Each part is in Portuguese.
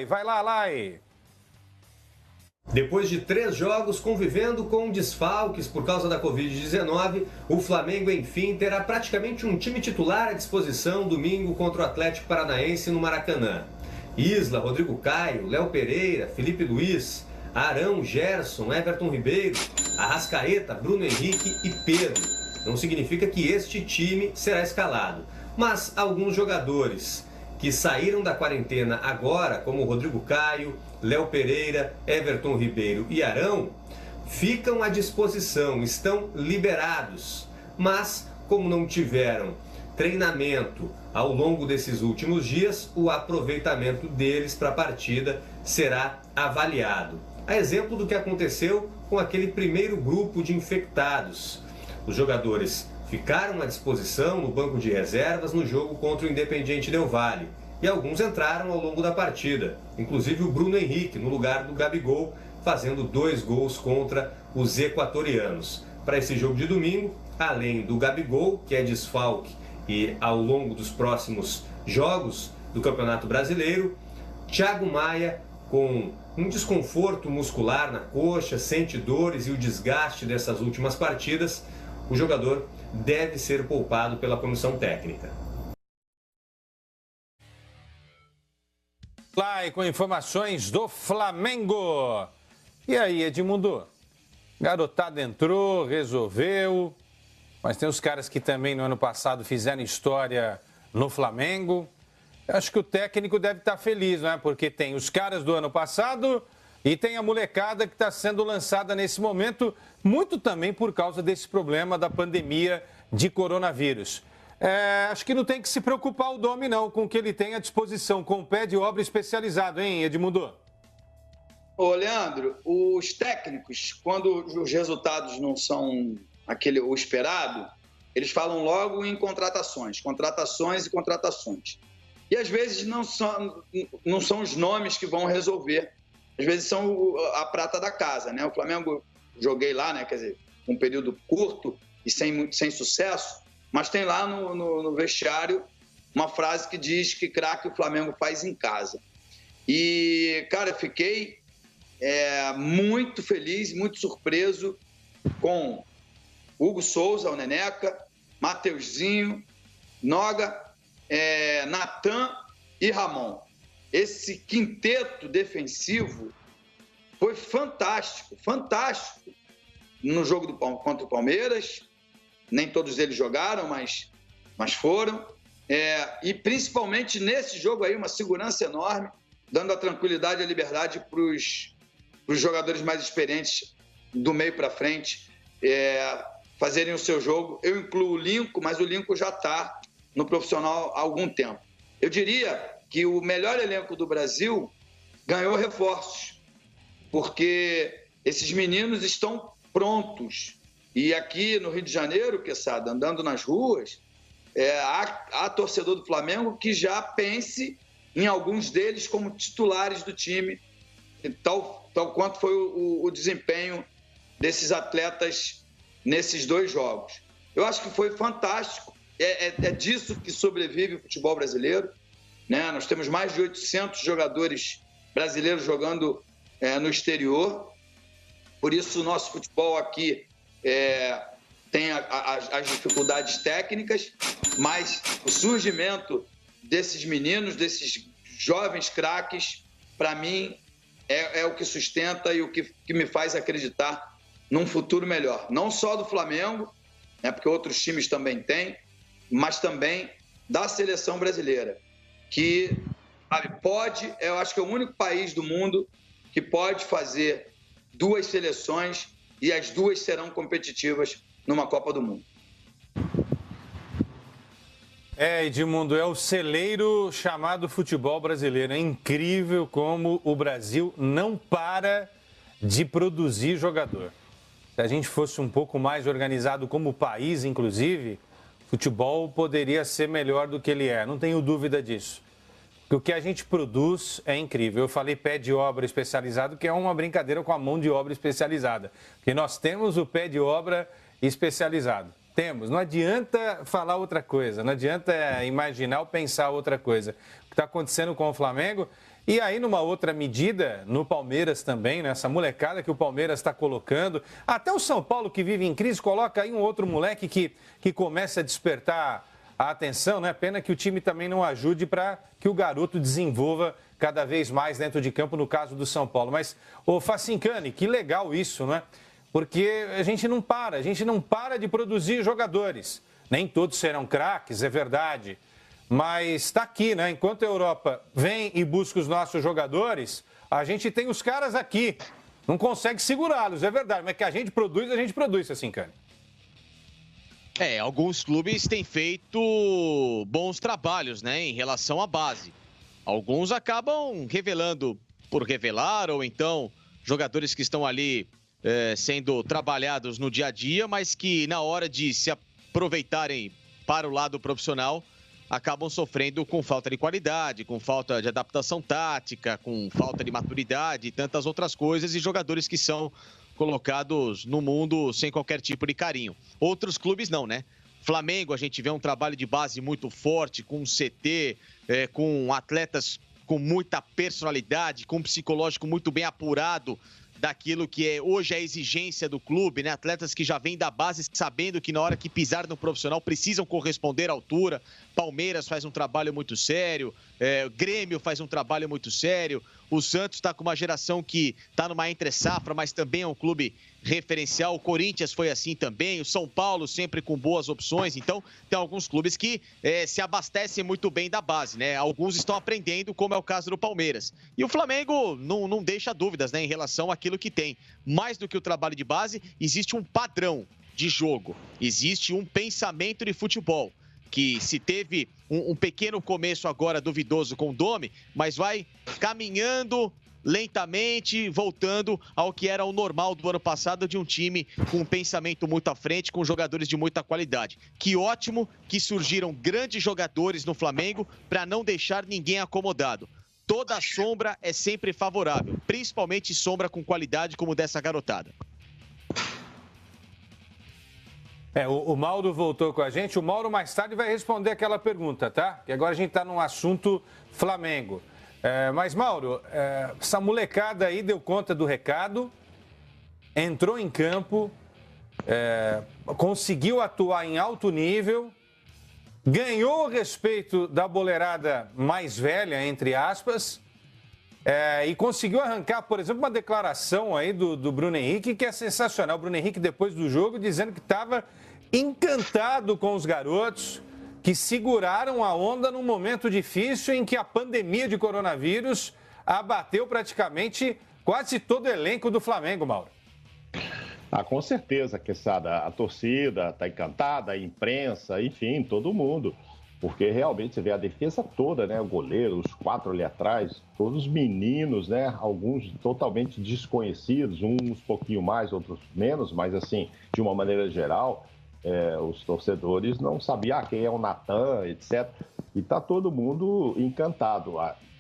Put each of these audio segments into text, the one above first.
Vai lá, Lai. Depois de 3 jogos convivendo com desfalques por causa da Covid-19, o Flamengo, enfim, terá praticamente um time titular à disposição domingo contra o Atlético Paranaense no Maracanã. Isla, Rodrigo Caio, Léo Pereira, Felipe Luiz, Arão, Gerson, Everton Ribeiro, Arrascaeta, Bruno Henrique e Pedro. Não significa que este time será escalado, mas alguns jogadores que saíram da quarentena agora, como Rodrigo Caio, Léo Pereira, Everton Ribeiro e Arão, ficam à disposição, estão liberados. Mas, como não tiveram treinamento ao longo desses últimos dias, o aproveitamento deles para a partida será avaliado. A exemplo do que aconteceu com aquele primeiro grupo de infectados. Os jogadores ficaram à disposição no banco de reservas no jogo contra o Independiente Del Valle. E alguns entraram ao longo da partida, inclusive o Bruno Henrique, no lugar do Gabigol, fazendo 2 gols contra os equatorianos. Para esse jogo de domingo, além do Gabigol, que é desfalque e ao longo dos próximos jogos do Campeonato Brasileiro, Thiago Maia, com um desconforto muscular na coxa, sente dores e o desgaste dessas últimas partidas, o jogador deve ser poupado pela comissão técnica. Lá e com informações do Flamengo. E aí, Edmundo? Garotada entrou, resolveu, mas tem os caras que também no ano passado fizeram história no Flamengo. Acho que o técnico deve estar feliz, né? Porque tem os caras do ano passado e tem a molecada que está sendo lançada nesse momento, muito também por causa desse problema da pandemia de coronavírus. Acho que não tem que se preocupar o Domi, não, com o que ele tem à disposição, com o pé de obra especializado, hein, Edmundo? Ô, Leandro, os técnicos, quando os resultados não são o esperado, eles falam logo em contratações. E às vezes não são os nomes que vão resolver. Às vezes são a prata da casa, né? O Flamengo, joguei lá, né? Quer dizer, um período curto e sem sucesso, mas tem lá no vestiário uma frase que diz que craque o Flamengo faz em casa. E, cara, fiquei muito feliz, muito surpreso com Hugo Souza, o Neneca, Mateuzinho, Noga, Natan e Ramon. Esse quinteto defensivo foi fantástico no jogo contra o Palmeiras. Nem todos eles jogaram, mas foram. E principalmente nesse jogo aí, uma segurança enorme, dando a tranquilidade e a liberdade para os jogadores mais experientes do meio para frente fazerem o seu jogo. Eu incluo o Lincoln, mas o Lincoln já está no profissional há algum tempo. Eu diria que o melhor elenco do Brasil ganhou reforços, porque esses meninos estão prontos. E aqui no Rio de Janeiro, Quesada, andando nas ruas, há torcedor do Flamengo que já pense em alguns deles como titulares do time, tal quanto foi o desempenho desses atletas nesses 2 jogos. Eu acho que foi fantástico. É disso que sobrevive o futebol brasileiro, né? Nós temos mais de 800 jogadores brasileiros jogando no exterior. Por isso o nosso futebol aqui tem as dificuldades técnicas, mas o surgimento desses meninos, desses jovens craques, para mim, é o que sustenta e o que me faz acreditar num futuro melhor. Não só do Flamengo, né, porque outros times também têm, mas também da seleção brasileira, que eu acho que é o único país do mundo que pode fazer 2 seleções e as 2 serão competitivas numa Copa do Mundo. Edmundo, é o celeiro chamado futebol brasileiro. É incrível como o Brasil não para de produzir jogador. Se a gente fosse um pouco mais organizado como país, inclusive, futebol poderia ser melhor do que ele é. Não tenho dúvida disso. Porque o que a gente produz é incrível. Eu falei pé de obra especializado, que é uma brincadeira com a mão de obra especializada. Porque nós temos o pé de obra especializado. Temos. Não adianta falar outra coisa. Não adianta imaginar ou pensar outra coisa. O que está acontecendo com o Flamengo. E aí, numa outra medida, no Palmeiras também, nessa molecada que o Palmeiras está colocando, até o São Paulo, que vive em crise, coloca aí um outro moleque que começa a despertar a atenção, né? Pena que o time também não ajude para que o garoto desenvolva cada vez mais dentro de campo, no caso do São Paulo. Mas, ô Facincani, que legal isso, né? Porque a gente não para de produzir jogadores. Nem todos serão craques, é verdade. Mas está aqui, né? Enquanto a Europa vem e busca os nossos jogadores, a gente tem os caras aqui. Não consegue segurá-los, é verdade. Mas que a gente produz, Facincani. Alguns clubes têm feito bons trabalhos, né, em relação à base. Alguns acabam revelando por revelar, ou então jogadores que estão ali sendo trabalhados no dia a dia, mas que na hora de se aproveitarem para o lado profissional, acabam sofrendo com falta de qualidade, com falta de adaptação tática, com falta de maturidade e tantas outras coisas, e jogadores que são colocados no mundo sem qualquer tipo de carinho. Outros clubes não, né? Flamengo, a gente vê um trabalho de base muito forte, com CT, com atletas com muita personalidade, com um psicológico muito bem apurado daquilo que é hoje a exigência do clube, né? Atletas que já vêm da base sabendo que na hora que pisar no profissional precisam corresponder à altura. Palmeiras faz um trabalho muito sério, Grêmio faz um trabalho muito sério, o Santos está com uma geração que está numa entre-safra, mas também é um clube referencial. O Corinthians foi assim também, o São Paulo sempre com boas opções. Então, tem alguns clubes que se abastecem muito bem da base, né? Alguns estão aprendendo, como é o caso do Palmeiras. E o Flamengo não deixa dúvidas, né, em relação àquilo que tem. Mais do que o trabalho de base, existe um padrão de jogo, existe um pensamento de futebol, que se teve um pequeno começo agora duvidoso com o Domi, mas vai caminhando lentamente, voltando ao que era o normal do ano passado, de um time com um pensamento muito à frente, com jogadores de muita qualidade. Que ótimo que surgiram grandes jogadores no Flamengo para não deixar ninguém acomodado. Toda sombra é sempre favorável, principalmente sombra com qualidade como dessa garotada. O Mauro voltou com a gente. O Mauro mais tarde vai responder aquela pergunta, tá? Que agora a gente está num assunto Flamengo. Mas, Mauro, essa molecada aí deu conta do recado, entrou em campo, conseguiu atuar em alto nível, ganhou o respeito da boleirada mais velha, entre aspas, e conseguiu arrancar, por exemplo, uma declaração aí do Bruno Henrique, que é sensacional. O Bruno Henrique, depois do jogo, dizendo que estava encantado com os garotos, que seguraram a onda num momento difícil em que a pandemia de coronavírus abateu praticamente quase todo o elenco do Flamengo, Mauro. Com certeza, Queçada. A torcida está encantada, a imprensa, enfim, todo mundo. Porque realmente você vê a defesa toda, né? O goleiro, os 4 ali atrás, todos meninos, né? Alguns totalmente desconhecidos, uns um pouquinho mais, outros menos, mas assim, de uma maneira geral, os torcedores não sabiam quem é o Natan, etc. E tá todo mundo encantado.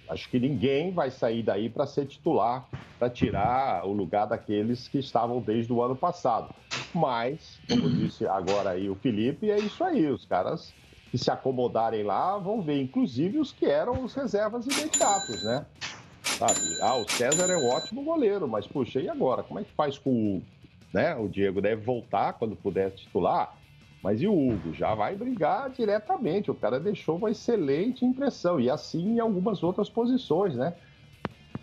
Acho que ninguém vai sair daí para ser titular, para tirar o lugar daqueles que estavam desde o ano passado. Mas, como disse agora aí o Felipe, é isso aí, os caras que se acomodarem lá vão ver, inclusive os que eram os reservas imediatos, né? Sabe? O César é um ótimo goleiro, mas, puxa, e agora? Como é que faz com o Hugo? Né? O Diego deve voltar quando puder titular, mas e o Hugo? Já vai brigar diretamente, o cara deixou uma excelente impressão, e assim em algumas outras posições, né?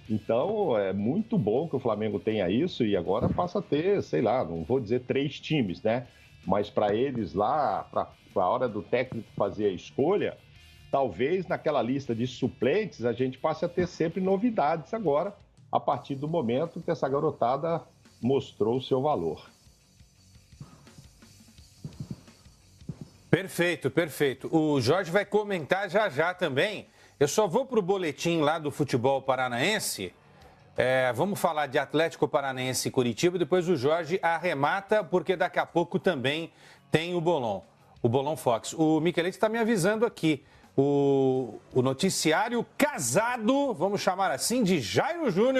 Então, é muito bom que o Flamengo tenha isso, e agora passa a ter, sei lá, não vou dizer 3 times, né? Mas para eles lá, para a hora do técnico fazer a escolha, talvez naquela lista de suplentes a gente passe a ter sempre novidades agora, a partir do momento que essa garotada mostrou o seu valor. Perfeito, perfeito. O Jorge vai comentar já também. Eu só vou para o boletim lá do futebol paranaense. Vamos falar de Atlético Paranaense e Curitiba. Depois o Jorge arremata, porque daqui a pouco também tem o Bolão Fox. O Michelete está me avisando aqui. O noticiário casado, vamos chamar assim, de Jairo Júnior.